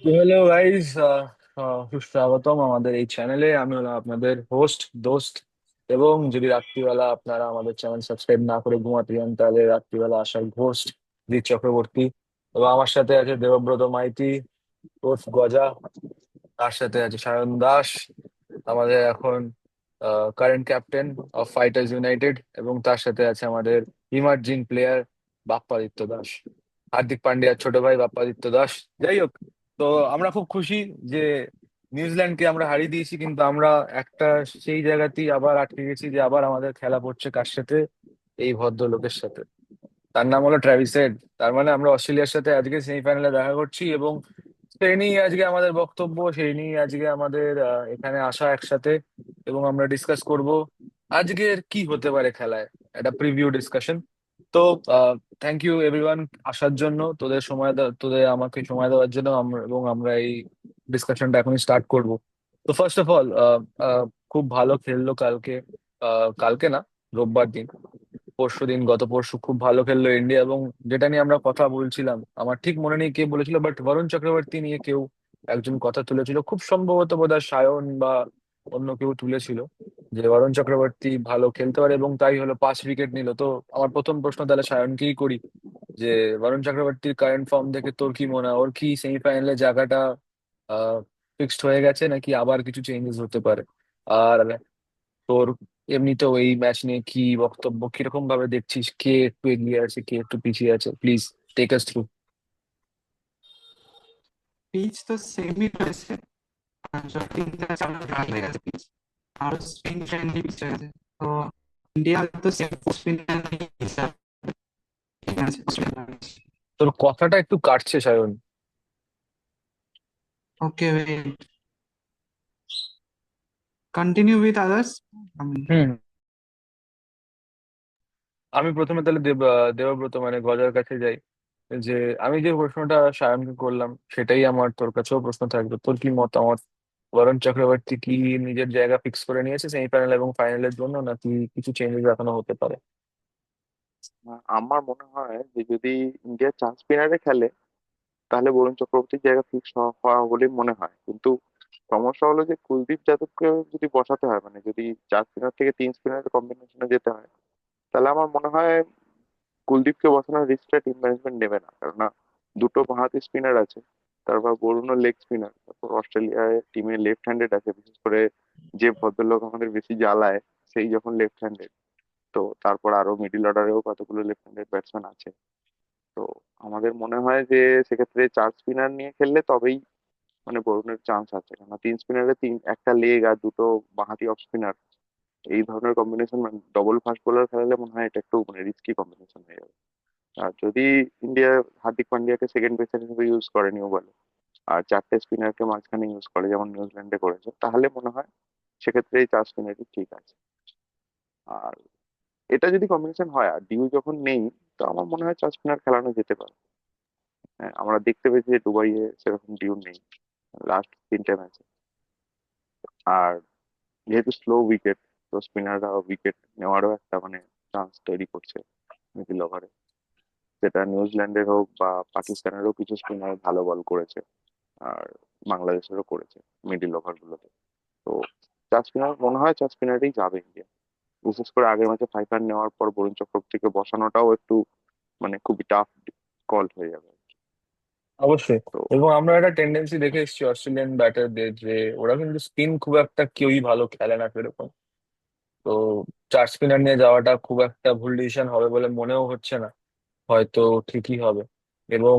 Hello guys, সুস্বাগতম আমাদের এই চ্যানেলে। আমি হলাম আপনাদের হোস্ট দোস্ত। এবং যদি রাত্রিবেলা আপনারা আমাদের চ্যানেল সাবস্ক্রাইব না করে ঘুমাতে যান, তাহলে রাত্রিবেলা আসার ঘোস্ট জিৎ চক্রবর্তী। এবং আমার সাথে আছে দেবব্রত মাইতি ওরফ গজা। তার সাথে আছে সায়ন দাস, আমাদের এখন current captain of fighters United. এবং তার সাথে আছে আমাদের ইমার্জিং প্লেয়ার বাপ্পাদিত্য দাস, হার্দিক পান্ডিয়ার ছোট ভাই বাপ্পাদিত্য দাস। যাই হোক, তো আমরা খুব খুশি যে নিউজিল্যান্ডকে আমরা হারিয়ে দিয়েছি, কিন্তু আমরা একটা সেই জায়গাতেই আবার আটকে গেছি যে আবার আমাদের খেলা পড়ছে কার সাথে? এই ভদ্রলোকের সাথে। তার নাম হলো ট্র্যাভিস হেড। তার মানে আমরা অস্ট্রেলিয়ার সাথে আজকে সেমিফাইনালে দেখা করছি, এবং সেই নিয়ে আজকে আমাদের বক্তব্য, সেই নিয়ে আজকে আমাদের এখানে আসা একসাথে। এবং আমরা ডিসকাস করব আজকের কি হতে পারে খেলায়, একটা প্রিভিউ ডিসকাশন। তো থ্যাংক ইউ এভরিওয়ান আসার জন্য, তোদের আমাকে সময় দেওয়ার জন্য। এবং আমরা এই ডিসকাশনটা এখনই স্টার্ট করব। তো ফার্স্ট অফ অল, খুব ভালো খেললো কালকে। কালকে না, রোববার দিন, পরশুদিন, গত পরশু খুব ভালো খেললো ইন্ডিয়া। এবং যেটা নিয়ে আমরা কথা বলছিলাম, আমার ঠিক মনে নেই কে বলেছিল, বাট বরুণ চক্রবর্তী নিয়ে কেউ একজন কথা তুলেছিল, খুব সম্ভবত বোধহয় সায়ন বা অন্য কেউ তুলেছিল, যে বরুণ চক্রবর্তী ভালো খেলতে পারে এবং তাই হলো 5 উইকেট নিল। তো আমার প্রথম প্রশ্ন তাহলে সায়নকেই করি, যে বরুণ চক্রবর্তীর কারেন্ট ফর্ম দেখে তোর কি মনে হয়? ওর কি সেমিফাইনালে জায়গাটা ফিক্সড হয়ে গেছে, নাকি আবার কিছু চেঞ্জেস হতে পারে? আর তোর এমনিতেও এই ম্যাচ নিয়ে কি বক্তব্য, কিরকম ভাবে দেখছিস? কে একটু এগিয়ে আছে, কে একটু পিছিয়ে আছে? Please take us through. Pitch তো সেমই রয়েছে। তিনটা চার রান হয়ে গেছে পিচ, আরো স্পিন ফ্রেন্ডলি পিচ রয়েছে। তো ইন্ডিয়া তো সেম স্পিন হিসাব ঠিক আছে অস্ট্রেলিয়া। তোর কথাটা একটু কাটছে সায়ন। ওকে, কন্টিনিউ উইথ আদার্স। আমি হুম। আমি প্রথমে তাহলে দেবব্রত মানে গজার কাছে যাই। যে আমি যে প্রশ্নটা সায়নকে করলাম, সেটাই আমার তোর কাছেও প্রশ্ন থাকবে। তোর কি মতামত? বরুণ চক্রবর্তী কি নিজের জায়গা ফিক্স করে নিয়েছে সেমিফাইনাল এবং ফাইনালের জন্য, নাকি কিছু চেঞ্জেস এখনো হতে পারে? আমার মনে হয় যে যদি ইন্ডিয়া চান্স স্পিনারে খেলে তাহলে বরুণ চক্রবর্তীর জায়গা ফিক্স হওয়া বলে মনে হয়, কিন্তু সমস্যা হলো যে কুলদীপ যাদবকে যদি বসাতে হয়, মানে যদি 4 স্পিনার থেকে 3 স্পিনারের কম্বিনেশনে যেতে হয়, তাহলে আমার মনে হয় কুলদীপকে বসানোর রিস্কটা টিম ম্যানেজমেন্ট নেবে না। কেননা দুটো বাঁহাতি স্পিনার আছে, তারপর বরুণও লেগ স্পিনার, তারপর অস্ট্রেলিয়ায় টিমে লেফট হ্যান্ডেড আছে, বিশেষ করে যে ভদ্রলোক আমাদের বেশি জ্বালায় সেই যখন লেফট হ্যান্ডেড। তো তারপর আরো মিডিল অর্ডারেও কতগুলো লেফট হ্যান্ডেড ব্যাটসম্যান আছে। তো আমাদের মনে হয় যে সেক্ষেত্রে 4 স্পিনার নিয়ে খেললে তবেই মানে বরুণের চান্স আছে, কেননা 3 স্পিনারে একটা লেগ আর দুটো বাঁহাতি অফ স্পিনার, এই ধরনের কম্বিনেশন মানে ডবল ফাস্ট বোলার খেলালে মনে হয় এটা একটু মানে রিস্কি কম্বিনেশন হয়ে যাবে। আর যদি ইন্ডিয়া হার্দিক পান্ডিয়াকে সেকেন্ড পেসার হিসেবে ইউজ করে নিউ বলে আর 4টে স্পিনারকে মাঝখানে ইউজ করে যেমন নিউজিল্যান্ডে করেছে, তাহলে মনে হয় সেক্ষেত্রে এই 4 স্পিনারই ঠিক আছে। আর এটা যদি কম্বিনেশন হয় আর ডিউ যখন নেই, তো আমার মনে হয় 4 স্পিনার খেলানো যেতে পারে। হ্যাঁ, আমরা দেখতে পেয়েছি যে দুবাইয়ে সেরকম ডিউ নেই লাস্ট 3টে ম্যাচে। আর যেহেতু স্লো উইকেট, তো স্পিনাররা উইকেট নেওয়ারও একটা মানে চান্স তৈরি করছে মিডিল ওভারে। সেটা নিউজিল্যান্ডের হোক বা পাকিস্তানেরও কিছু স্পিনার ভালো বল করেছে, আর বাংলাদেশেরও করেছে মিডিল ওভার গুলোতে। তো 4 স্পিনার মনে হয় 4 স্পিনারেই যাবে ইন্ডিয়া। বিশেষ করে আগের ম্যাচে 5 রান নেওয়ার পর বরুণ চক্রবর্তীকে বসানোটাও একটু মানে খুবই টাফ কল হয়ে যাবে। অবশ্যই। তো এবং আমরা একটা টেন্ডেন্সি দেখে এসেছি অস্ট্রেলিয়ান ব্যাটারদের, যে ওরা কিন্তু স্পিন খুব একটা কেউই ভালো খেলে না সেরকম। তো 4 স্পিনার নিয়ে যাওয়াটা খুব একটা ভুল ডিসিশন হবে বলে মনেও হচ্ছে না। হয়তো ঠিকই হবে। এবং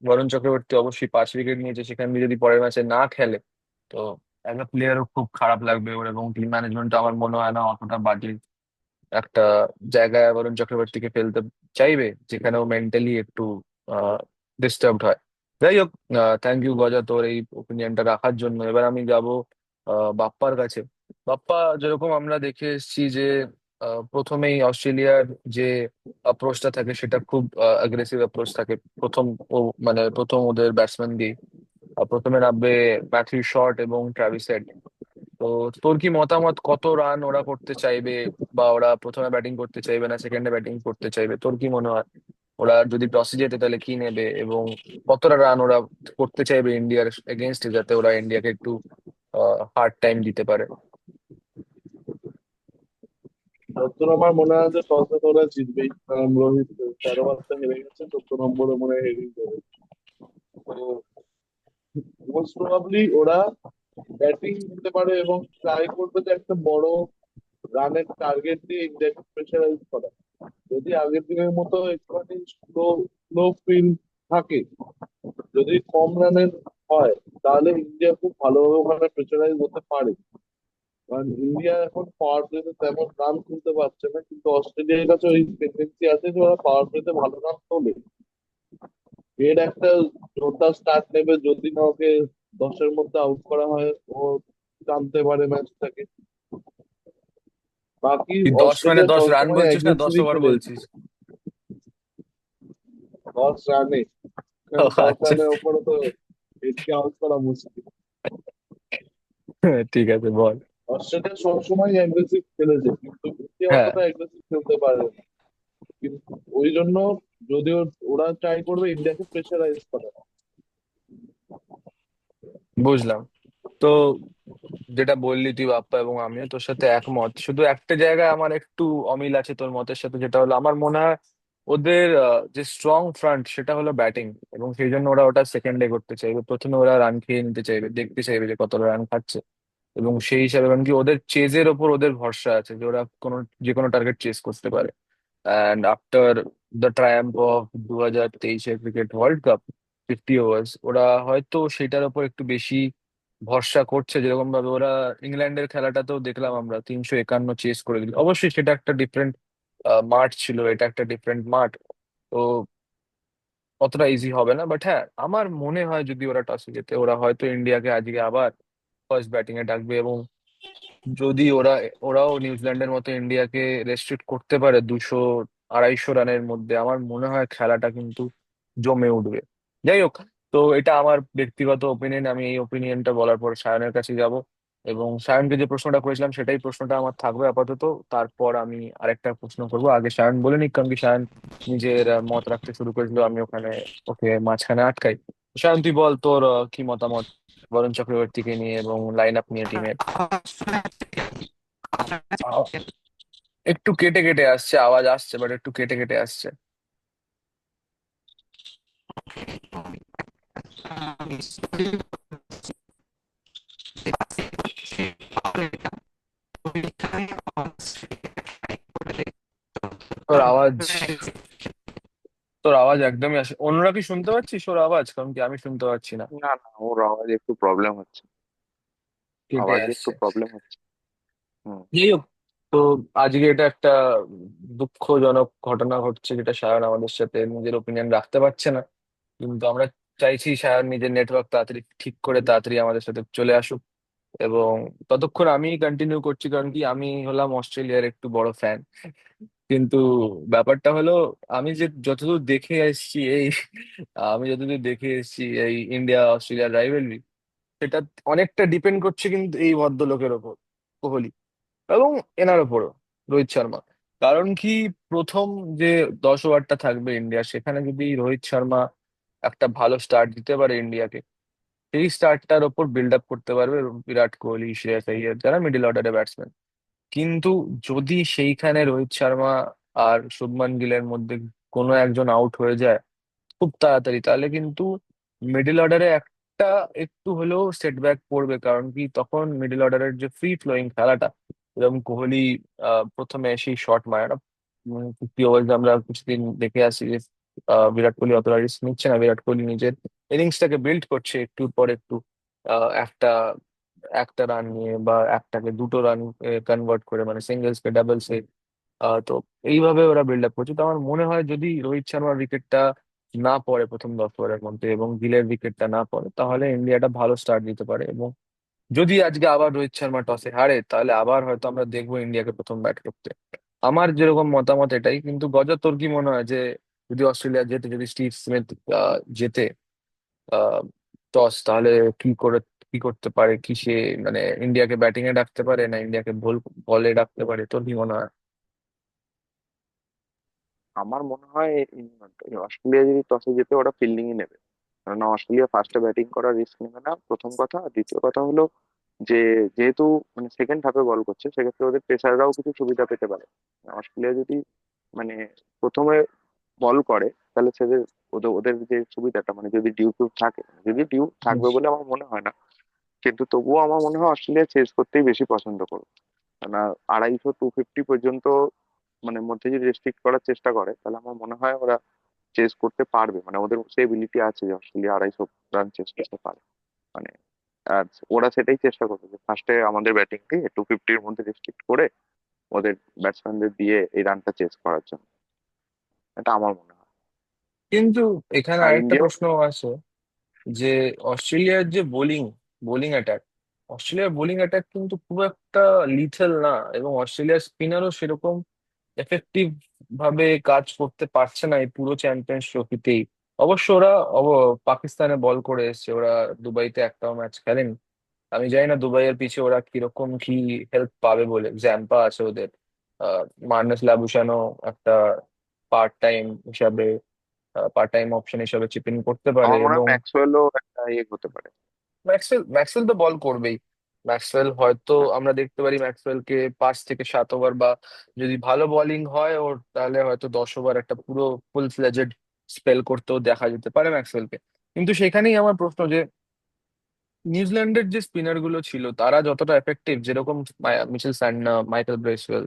বরুণ চক্রবর্তী অবশ্যই 5 উইকেট নিয়েছে, সেখান দিয়ে যদি পরের ম্যাচে না খেলে, তো একটা প্লেয়ারও খুব খারাপ লাগবে ওর। এবং টিম ম্যানেজমেন্ট আমার মনে হয় না অতটা বাজে একটা জায়গায় বরুণ চক্রবর্তীকে ফেলতে চাইবে, যেখানে ও মেন্টালি একটু ডিস্টার্বড হয়। যাই হোক, থ্যাংক ইউ গজা তোর এই ওপিনিয়নটা রাখার জন্য। এবার আমি যাব বাপ্পার কাছে। বাপ্পা, যেরকম আমরা দেখে এসেছি যে প্রথমেই অস্ট্রেলিয়ার যে অ্যাপ্রোচটা থাকে সেটা খুব অ্যাগ্রেসিভ অ্যাপ্রোচ থাকে। প্রথম ও মানে প্রথম ওদের ব্যাটসম্যান দিয়ে প্রথমে নামবে ম্যাথিউ শট এবং ট্রাভিস হেড। তো তোর কি মতামত, কত রান ওরা করতে চাইবে? বা ওরা প্রথমে ব্যাটিং করতে চাইবে, না সেকেন্ডে ব্যাটিং করতে চাইবে? তোর কি মনে হয়? ওরা যদি টসে জেতে তাহলে কি নেবে, এবং কতটা রান ওরা করতে চাইবে ইন্ডিয়ার এগেনস্টে, যাতে ওরা ইন্ডিয়াকে একটু হার্ড টাইম দিতে পারে। যতদূর আমার মনে হয় যে টসে তো ওরা জিতবেই, কারণ রোহিত 13 বার তো হেরে গেছে, 14 নম্বরে মনে হয় হেরিং দেবে। তো মোস্ট প্রবাবলি ওরা ব্যাটিং নিতে পারে এবং ট্রাই করবে যে একটা বড় রানের টার্গেট দিয়ে ইন্ডিয়াকে প্রেশারাইজ করা। যদি আগের দিনের মতো একটুখানি স্লো স্লো ফিল্ড থাকে, যদি কম রানের হয়, তাহলে ইন্ডিয়া খুব ভালোভাবে ওখানে প্রেশারাইজ হতে পারে। কারণ ইন্ডিয়া এখন পাওয়ার প্লেতে তেমন রান তুলতে পারছে না, কিন্তু অস্ট্রেলিয়ার কাছে ওই টেন্ডেন্সি আছে যে ওরা পাওয়ার প্লেতে ভালো রান তোলে। এর একটা জোরদার স্টার্ট নেবে, যদি না ওকে 10-এর মধ্যে আউট করা হয়, ও টানতে পারে ম্যাচটাকে। বাকি তুই 10 মানে অস্ট্রেলিয়া 10 রান সবসময় বলছিস না 10 অ্যাগ্রেসিভই ওভার খেলেছে। বলছিস? 10 রানে, ও, 10 রানের আচ্ছা। ওপরে তো এটকে আউট করা মুশকিল। ঠিক আছে, বল। অস্ট্রেলিয়া সবসময় অ্যাগ্রেসিভ খেলেছে, কিন্তু ইন্ডিয়া হ্যাঁ, অতটা অ্যাগ্রেসিভ খেলতে পারে না। কিন্তু ওই জন্য যদি ওরা ট্রাই করবে ইন্ডিয়াকে প্রেশারাইজ করা। বুঝলাম। তো যেটা বললি তুই বাপ্পা, এবং আমিও তোর সাথে একমত, শুধু একটা জায়গায় আমার একটু অমিল আছে তোর মতের সাথে, যেটা হলো আমার মনে হয় ওদের যে স্ট্রং ফ্রন্ট সেটা হলো ব্যাটিং, এবং সেই জন্য ওরা ওটা সেকেন্ডে করতে চাইবে। প্রথমে ওরা রান খেয়ে নিতে চাইবে, দেখতে চাইবে যে কতটা রান খাচ্ছে, এবং সেই হিসাবে কারণ কি ওদের চেজের ওপর ওদের ভরসা আছে যে ওরা যে কোনো টার্গেট চেস করতে পারে। And after the triumph of 2023-এর ক্রিকেট ওয়ার্ল্ড কাপ, 50 ওভার্স, ওরা হয়তো সেটার ওপর একটু বেশি ভরসা করছে। যেরকম ভাবে ওরা ইংল্যান্ডের খেলাটাতেও দেখলাম আমরা 351 চেস করে দিল, অবশ্যই সেটা একটা ডিফারেন্ট মাঠ ছিল, এটা একটা ডিফারেন্ট মাঠ। তো অতটা ইজি হবে না, বাট হ্যাঁ আমার মনে হয় যদি ওরা টসে জেতে ওরা হয়তো ইন্ডিয়াকে আজকে আবার ফার্স্ট ব্যাটিং এ ডাকবে, এবং যদি ওরাও নিউজিল্যান্ডের মতো ইন্ডিয়াকে রেস্ট্রিক্ট করতে পারে 200-250 রানের মধ্যে, আমার মনে হয় খেলাটা কিন্তু জমে উঠবে। যাই হোক, তো এটা আমার ব্যক্তিগত ওপিনিয়ন। আমি এই ওপিনিয়নটা বলার পর সায়নের কাছে যাব, এবং সায়নকে যে প্রশ্নটা করেছিলাম সেটাই প্রশ্নটা আমার থাকবে আপাতত। তারপর আমি আরেকটা প্রশ্ন করবো, আগে সায়ন বলে নিক, কারণ কি সায়ন নিজের মত রাখতে শুরু করেছিল, আমি ওখানে ওকে মাঝখানে আটকাই। সায়ন, তুই বল তোর কি মতামত বরুণ চক্রবর্তীকে নিয়ে এবং লাইন আপ নিয়ে টিমের। একটু কেটে কেটে আসছে, আওয়াজ আসছে বাট একটু কেটে কেটে আসছে। তোর আওয়াজ তোর আওয়াজ একদমই আসে। অন্যরা কি শুনতে পাচ্ছিস ওর আওয়াজ? কারণ কি আমি শুনতে পাচ্ছি না, না না, ওর আওয়াজে একটু প্রবলেম হচ্ছে। কেটে আওয়াজে একটু আসছে। প্রবলেম হচ্ছে। হুম। যাই হোক, তো আজকে এটা একটা দুঃখজনক ঘটনা ঘটছে, যেটা সায়ন আমাদের সাথে নিজের ওপিনিয়ন রাখতে পারছে না। কিন্তু আমরা চাইছি সায়ন নিজের নেটওয়ার্ক তাড়াতাড়ি ঠিক করে তাড়াতাড়ি আমাদের সাথে চলে আসুক, এবং ততক্ষণ আমি কন্টিনিউ করছি, কারণ কি আমি হলাম অস্ট্রেলিয়ার একটু বড় ফ্যান। কিন্তু ব্যাপারটা হলো, আমি যে যতদূর দেখে এসেছি এই ইন্ডিয়া অস্ট্রেলিয়ার রাইভেলরি, সেটা অনেকটা ডিপেন্ড করছে কিন্তু এই ভদ্রলোকের ওপর, কোহলি, এবং এনার ওপরও, রোহিত শর্মা। কারণ কি, প্রথম যে 10 ওভারটা থাকবে ইন্ডিয়া, সেখানে যদি রোহিত শর্মা একটা ভালো স্টার্ট দিতে পারে ইন্ডিয়াকে, সেই স্টার্টটার ওপর বিল্ড আপ করতে পারবে বিরাট কোহলি, শ্রেয়াস আইয়ার, যারা মিডিল অর্ডারে ব্যাটসম্যান। কিন্তু যদি সেইখানে রোহিত শর্মা আর শুভমান গিলের মধ্যে কোনো একজন আউট হয়ে যায় খুব তাড়াতাড়ি, তাহলে কিন্তু মিডল অর্ডারে একটা একটু হলেও সেটব্যাক পড়বে। কারণ কি, তখন মিডল অর্ডারের যে ফ্রি ফ্লোয়িং খেলাটা, যেরকম কোহলি প্রথমে এসেই শট মারে না, 50 ওভার্স আমরা কিছুদিন দেখে আসি যে বিরাট কোহলি অতটা রিস্ক নিচ্ছে না। বিরাট কোহলি নিজের ইনিংসটাকে বিল্ড করছে একটুর পর একটু, একটা একটা রান নিয়ে বা একটাকে দুটো রান কনভার্ট করে, মানে সিঙ্গেলস কে ডাবলস। তো এইভাবে ওরা বিল্ড আপ করছে। তো আমার মনে হয় যদি রোহিত শর্মার উইকেটটা না পড়ে প্রথম 10 ওভারের মধ্যে, এবং গিলের উইকেটটা না পড়ে, তাহলে ইন্ডিয়াটা ভালো স্টার্ট দিতে পারে। এবং যদি আজকে আবার রোহিত শর্মা টসে হারে, তাহলে আবার হয়তো আমরা দেখবো ইন্ডিয়াকে প্রথম ব্যাট করতে। আমার যেরকম মতামত এটাই। কিন্তু গজা, তোর কি মনে হয় যে যদি অস্ট্রেলিয়া জেতে, যদি স্টিভ স্মিথ জেতে আহ টস, তাহলে কি করে কি করতে পারে? কি সে মানে ইন্ডিয়াকে ব্যাটিং এ ডাকতে পারে, না ইন্ডিয়াকে বলে ডাকতে পারে? তোর কি মনে হয়? আমার মনে হয় অস্ট্রেলিয়া যদি টসে জিতে ওরা ফিল্ডিংই নেবে। কেননা অস্ট্রেলিয়া ফার্স্টে ব্যাটিং করার রিস্ক নেবে না, প্রথম কথা। আর দ্বিতীয় কথা হলো যে যেহেতু মানে সেকেন্ড হাফে বল করছে, সেক্ষেত্রে ওদের পেসাররাও কিছু সুবিধা পেতে পারে। অস্ট্রেলিয়া যদি মানে প্রথমে বল করে, তাহলে সেদের ওদের ওদের যে সুবিধাটা, মানে যদি ডিউ টিউ থাকে, যদি ডিউ হুম। থাকবে বলে আমার মনে হয় না, কিন্তু তবুও আমার মনে হয় অস্ট্রেলিয়া চেস করতেই বেশি পছন্দ করবে। কেননা 250 250 পর্যন্ত মানে মধ্যে যদি রেস্ট্রিক্ট করার চেষ্টা করে, তাহলে আমার মনে হয় ওরা চেস করতে পারবে। মানে ওদের সেই এবিলিটি আছে যে অস্ট্রেলিয়া 250 রান চেস করতে পারে। মানে আর ওরা সেটাই চেষ্টা করবে যে ফার্স্টে আমাদের ব্যাটিং দিয়ে 250-র মধ্যে রেস্ট্রিক্ট করে ওদের ব্যাটসম্যানদের দিয়ে এই রানটা চেস করার জন্য। এটা আমার মনে হয়। কিন্তু এখানে আর আরেকটা ইন্ডিয়া, প্রশ্ন আছে যে অস্ট্রেলিয়ার যে বোলিং বোলিং অ্যাটাক অস্ট্রেলিয়ার বোলিং অ্যাটাক কিন্তু খুব একটা লিথল না, এবং অস্ট্রেলিয়ার স্পিনারও সেরকম এফেক্টিভ ভাবে কাজ করতে পারছে না এই পুরো চ্যাম্পিয়ন্স ট্রফিতেই। অবশ্য ওরা পাকিস্তানে বল করে এসেছে, ওরা দুবাইতে একটাও ম্যাচ খেলেনি। আমি জানি না দুবাইয়ের পিছে ওরা কিরকম কি হেল্প পাবে বলে। জ্যাম্পা আছে ওদের, মার্নেস লাবুশানো একটা পার্ট টাইম হিসাবে পার্ট টাইম অপশন হিসাবে চিপ ইন করতে পারে। আমার মনে হয় এবং ম্যাক্সওয়েলও একটা ইয়ে হতে পারে। ম্যাক্সওয়েল তো বল করবেই। ম্যাক্সওয়েল হয়তো হ্যাঁ। আমরা দেখতে পারি ম্যাক্সওয়েলকে 5 থেকে 7 ওভার, বা যদি ভালো বোলিং হয় ওর, তাহলে হয়তো 10 ওভার একটা পুরো ফুল ফ্লেজেড স্পেল করতেও দেখা যেতে পারে ম্যাক্সওয়েলকে। কিন্তু সেখানেই আমার প্রশ্ন যে নিউজিল্যান্ডের যে স্পিনার গুলো ছিল তারা যতটা এফেক্টিভ, যেরকম মিচেল স্যান্টনার, মাইকেল ব্রেসওয়েল,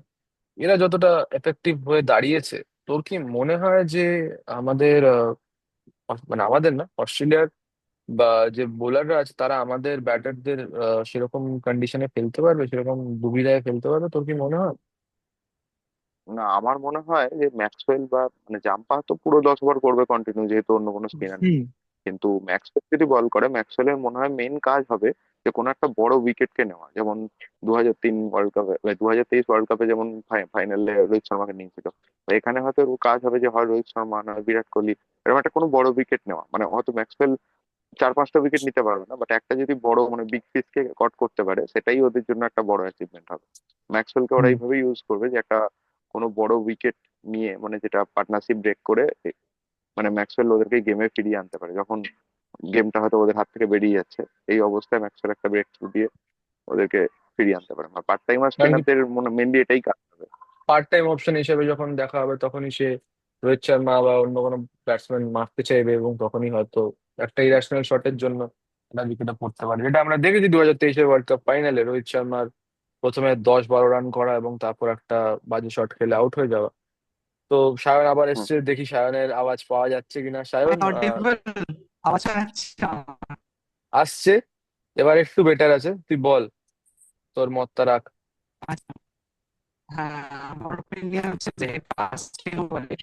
এরা যতটা এফেক্টিভ হয়ে দাঁড়িয়েছে, তোর কি মনে হয় যে আমাদের মানে আমাদের না, অস্ট্রেলিয়ার বা যে বোলাররা আছে তারা আমাদের ব্যাটারদের সেরকম কন্ডিশনে ফেলতে পারবে, সেরকম দুবিধায় ফেলতে পারবে, তোর কি মনে হয়? না, আমার মনে হয় যে ম্যাক্সওয়েল বা মানে জাম্পা তো পুরো 10 ওভার করবে কন্টিনিউ, যেহেতু অন্য কোনো স্পিনার নেই। হুম। কিন্তু ম্যাক্সওয়েল যদি বল করে, ম্যাক্সওয়েলের মনে হয় মেন কাজ হবে যে কোনো একটা বড় উইকেটকে নেওয়া। যেমন 2003 ওয়ার্ল্ড কাপে, 2023 ওয়ার্ল্ড কাপে যেমন ফাইনালে রোহিত শর্মাকে নিয়েছিল। তো এখানে হয়তো ওর কাজ হবে যে হয় রোহিত শর্মা না বিরাট কোহলি, এরকম একটা কোনো বড় উইকেট নেওয়া। মানে হয়তো ম্যাক্সওয়েল 4 5টা উইকেট নিতে পারবে না, বাট একটা যদি বড় মানে বিগ ফিশকে কট করতে পারে, সেটাই ওদের জন্য একটা বড় অ্যাচিভমেন্ট হবে। ম্যাক্সওয়েলকে ওরা হুম। এইভাবে ইউজ করবে যে একটা কোনো বড় উইকেট নিয়ে, মানে যেটা পার্টনারশিপ ব্রেক করে মানে ম্যাক্সওয়েল ওদেরকে গেমে ফিরিয়ে আনতে পারে, যখন গেমটা হয়তো ওদের হাত থেকে বেরিয়ে যাচ্ছে। এই অবস্থায় ম্যাক্সওয়েল একটা ব্রেক থ্রু দিয়ে ওদেরকে ফিরিয়ে আনতে পারে। আর পার্ট টাইমার কারণ কি, স্পিনারদের মেনলি এটাই কাজ হবে। পার্ট টাইম অপশন হিসেবে যখন দেখা হবে তখনই সে রোহিত শর্মা বা অন্য কোনো ব্যাটসম্যান মারতে চাইবে, এবং তখনই হয়তো একটা ইরাশনাল শটের জন্য একটা উইকেটে পড়তে পারে, যেটা আমরা দেখেছি 2023-এর ওয়ার্ল্ড কাপ ফাইনালে রোহিত শর্মার প্রথমে 10-12 রান করা এবং তারপর একটা বাজে শট খেলে আউট হয়ে যাওয়া। তো সায়ন আবার হুম। এসছে, দেখি সায়নের আওয়াজ পাওয়া যাচ্ছে কিনা। সায়ন অডিবল আওয়াজ আসছে আমার? আসছে, এবার একটু বেটার আছে, তুই বল, তোর মতটা রাখ। আচ্ছা, হ্যাঁ, আমার ওপিনিয়ন হচ্ছে যে ফার্স্ট ওভারে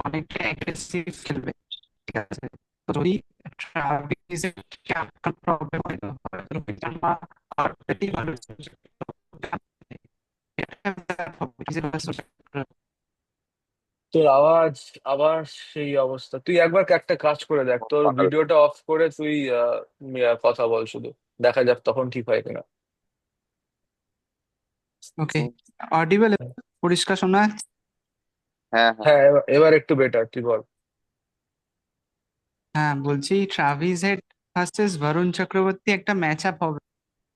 অনেকটা অ্যাগ্রেসিভ খেলবে, ঠিক আছে? তো যদি ট্রাভিসের প্রবলেম হয়, তো হয়তো রোহিত শর্মা আর পেতেই ভালো তোর আওয়াজ আবার সেই অবস্থা। তুই একবার একটা কাজ করে দেখ, তোর ভিডিওটা অফ করে তুই কথা বল শুধু, দেখা যাক তখন ঠিক হয় কিনা। ওকে, অডিবল পরিষ্কার শোনা যাচ্ছে? হ্যাঁ, হ্যাঁ। হ্যাঁ, এবার একটু বেটার, তুই বল। হ্যাঁ, বলছি Travis Head versus Varun Chakravarthy একটা ম্যাচ আপ হবে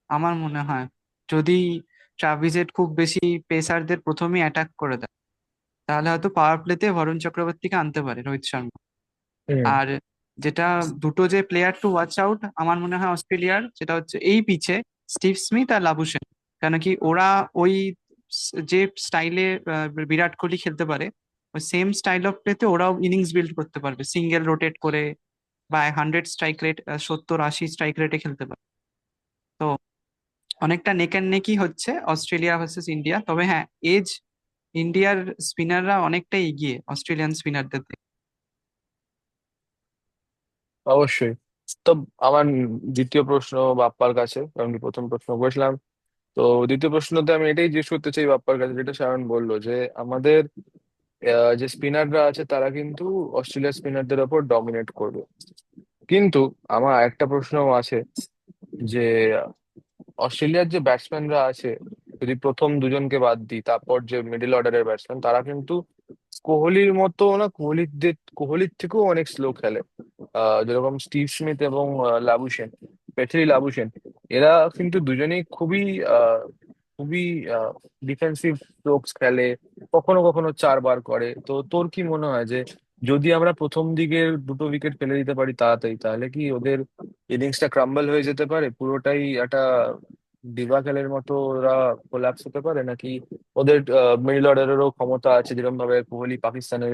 আমার মনে হয়। যদি ট্রাভিস হেড খুব বেশি পেসারদের প্রথমেই অ্যাটাক করে দেয়, তাহলে হয়তো পাওয়ার প্লেতে বরুণ চক্রবর্তীকে আনতে পারে রোহিত শর্মা। হুম। আর যেটা দুটো যে প্লেয়ার টু ওয়াচ আউট আমার মনে হয় অস্ট্রেলিয়ার, সেটা হচ্ছে এই পিচে স্টিভ স্মিথ আর লাবুশেন। কেন কি ওরা ওই যে স্টাইলে বিরাট কোহলি খেলতে পারে, ওই সেম স্টাইল অফ প্লেতে ওরাও ইনিংস বিল্ড করতে পারবে, সিঙ্গেল রোটেট করে বা 100 স্ট্রাইক রেট, 70 80 স্ট্রাইক রেটে খেলতে পারে। তো অনেকটা নেক অ্যান্ড নেকই হচ্ছে অস্ট্রেলিয়া ভার্সেস ইন্ডিয়া। তবে হ্যাঁ, এজ ইন্ডিয়ার স্পিনাররা অনেকটা এগিয়ে অস্ট্রেলিয়ান স্পিনারদের থেকে। অবশ্যই। তো আমার দ্বিতীয় প্রশ্ন বাপ্পার কাছে, কারণ কি প্রথম প্রশ্ন করেছিলাম, তো দ্বিতীয় প্রশ্নতে আমি এটাই জিজ্ঞেস করতে চাই বাপ্পার কাছে, যেটা শায়ন বললো যে আমাদের যে স্পিনাররা আছে তারা কিন্তু অস্ট্রেলিয়ার স্পিনারদের ওপর ডমিনেট করবে। কিন্তু আমার একটা প্রশ্ন আছে যে অস্ট্রেলিয়ার যে ব্যাটসম্যানরা আছে, যদি প্রথম দুজনকে বাদ দিই, তারপর যে মিডল অর্ডারের ব্যাটসম্যান, তারা কিন্তু কোহলির মতো না, কোহলির থেকেও অনেক স্লো খেলে। যেরকম স্টিভ স্মিথ এবং লাবুশেন, পেথ্রি লাবুশেন, এরা কিন্তু দুজনেই খুবই ডিফেন্সিভ স্ট্রোকস খেলে, কখনো কখনো 4 বার করে। তো তোর কি মনে হয় যে যদি আমরা প্রথম দিকের দুটো উইকেট ফেলে দিতে পারি তাড়াতাড়ি, তাহলে কি ওদের ইনিংসটা ক্রাম্বল হয়ে যেতে পারে, পুরোটাই একটা ডিবাকেলের মতো ওরা কোলাপস হতে পারে, নাকি ওদের মিডল অর্ডারেরও ক্ষমতা আছে, যেরকম ভাবে কোহলি পাকিস্তানের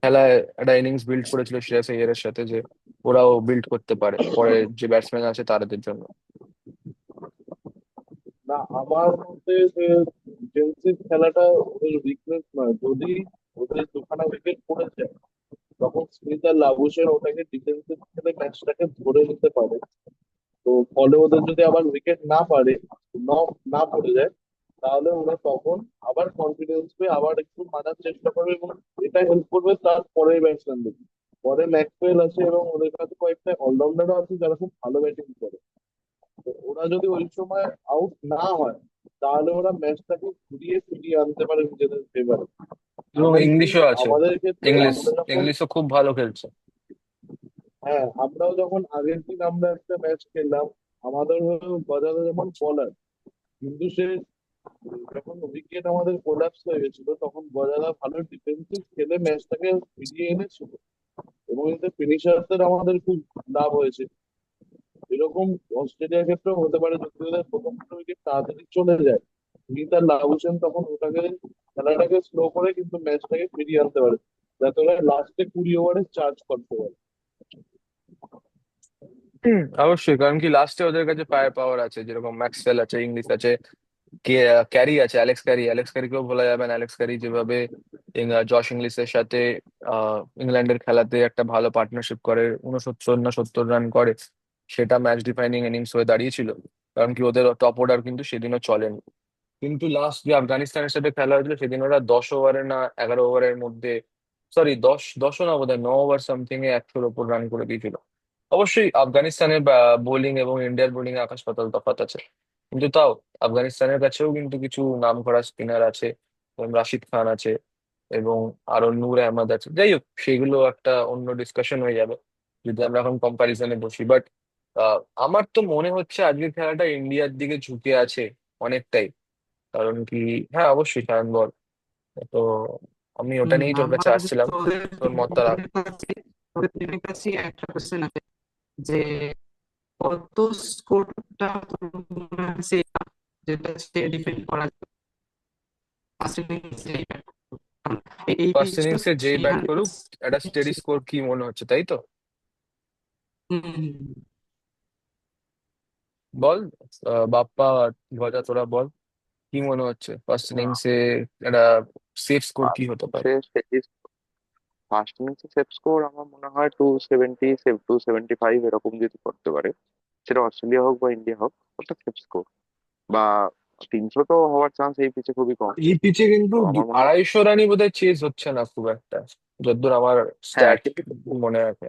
খেলায় একটা ইনিংস বিল্ড করেছিল শ্রেয়াস আইয়ারের সাথে, যে ওরাও বিল্ড করতে পারে পরে যে ব্যাটসম্যান আছে তাদের জন্য? না, আমার মতে যে ডিফেন্সিভ খেলাটা ওদের উইকনেস নয়। যদি ওদের দুখানা উইকেট পড়ে যায় তখন স্মিথ আর লাবুশের ওটাকে ডিফেন্সিভ খেলে ম্যাচটাকে ধরে নিতে পারে। তো ফলে ওদের যদি আবার উইকেট না পারে, না পড়ে যায়, তাহলে ওরা তখন আবার কনফিডেন্স পেয়ে আবার একটু মারার চেষ্টা করবে, এবং এটা হেল্প করবে তার পরের ব্যাটসম্যানদের। পরে ম্যাক্সওয়েল আছে এবং ওদের কাছে কয়েকটা অলরাউন্ডারও আছে যারা খুব ভালো ব্যাটিং করে। তো ওরা যদি ওই সময় আউট না হয়, তাহলে ওরা ম্যাচটাকে ঘুরিয়ে ফিরিয়ে আনতে পারে নিজেদের ফেভারে। এবং এমনকি ইংলিশও আছে, আমাদের ক্ষেত্রে ইংলিশ আমরা যখন, ইংলিশও খুব ভালো খেলছে। হ্যাঁ, আমরাও যখন আগের দিন আমরা একটা ম্যাচ খেললাম, আমাদের হয়েও বজাদা যেমন বলার, কিন্তু সে যখন উইকেট আমাদের কোলাপস হয়ে গেছিল তখন বজাদা ভালো ডিফেন্সিভ খেলে ম্যাচটাকে ফিরিয়ে এনেছিল, এবং এতে ফিনিশারদের আমাদের খুব লাভ হয়েছে। এরকম অস্ট্রেলিয়ার ক্ষেত্রেও হতে পারে যদি ওদের প্রথম দুটো উইকেট তাড়াতাড়ি চলে যায়, স্মিথ আর লাবুশেন তখন ওটাকে, খেলাটাকে স্লো করে কিন্তু ম্যাচটাকে ফিরিয়ে আনতে পারে, যাতে ওরা লাস্টে 20 ওভারে চার্জ করতে পারে। অবশ্যই, কারণ কি লাস্টে ওদের কাছে ফায়ার পাওয়ার আছে, যেরকম ম্যাক্সওয়েল আছে, ইংলিশ আছে, ক্যারি আছে, অ্যালেক্স ক্যারিকেও বলা যাবে না। অ্যালেক্স ক্যারি যেভাবে জশ ইংলিশের সাথে ইংল্যান্ডের খেলাতে একটা ভালো পার্টনারশিপ করে, 69 না 70 রান করে, সেটা ম্যাচ ডিফাইনিং ইনিংস হয়ে দাঁড়িয়েছিল। কারণ কি ওদের টপ অর্ডার কিন্তু সেদিনও চলেনি। কিন্তু লাস্ট যে আফগানিস্তানের সাথে খেলা হয়েছিল সেদিন ওরা 10 ওভারে না 11 ওভারের মধ্যে, সরি, দশও না, বোধহয় 9 ওভার সামথিং এ 100-র ওপর রান করে দিয়েছিল। অবশ্যই আফগানিস্তানের বোলিং এবং ইন্ডিয়ার বোলিং এ আকাশ পাতাল তফাৎ আছে, কিন্তু তাও আফগানিস্তানের কাছেও কিন্তু কিছু নাম করা স্পিনার আছে, যেমন রাশিদ খান আছে এবং আরো নূর আহমদ আছে। যাই হোক, সেগুলো একটা অন্য ডিসকাশন হয়ে যাবে যদি আমরা এখন কম্পারিজনে বসি। বাট আমার তো মনে হচ্ছে আজকের খেলাটা ইন্ডিয়ার দিকে ঝুঁকে আছে অনেকটাই। কারণ কি, হ্যাঁ অবশ্যই সায়ন বল। তো আমি ওটা নিয়েই তোর কাছে আমার আসছিলাম, তোদের তোর মতটা রাখ। তোদের কাছে একটা কোশ্চেন আছে যে কত স্কোরটা যেটা সে ডিফেন্ড করা যায় ফার্স্ট ইনিংসে। এই ফার্স্ট পিচটা ইনিংসে যেই ব্যাট করুক, একটা স্টেডি স্কোর কি মনে হচ্ছে, তাই তো? বল, বাপ্পা, গজা, তোরা বল, কি মনে হচ্ছে ফার্স্ট ইনিংসে একটা সেফ স্কোর কি হতে পারে? ফার্স্ট ইনিংসে সেভ স্কোর আমার মনে হয় 270, 275 এরকম যদি করতে পারে, সেটা অস্ট্রেলিয়া হোক বা ইন্ডিয়া হোক, ওটা সেভ স্কোর। বা 300 তো হওয়ার চান্স এই পিচে খুবই কম। এই পিচে কিন্তু তো আমার মনে হয়, 250 রানই বোধহয় চেজ হচ্ছে না খুব একটা, যতদূর আমার হ্যাঁ স্ট্যাট কিন্তু, মনে আছে।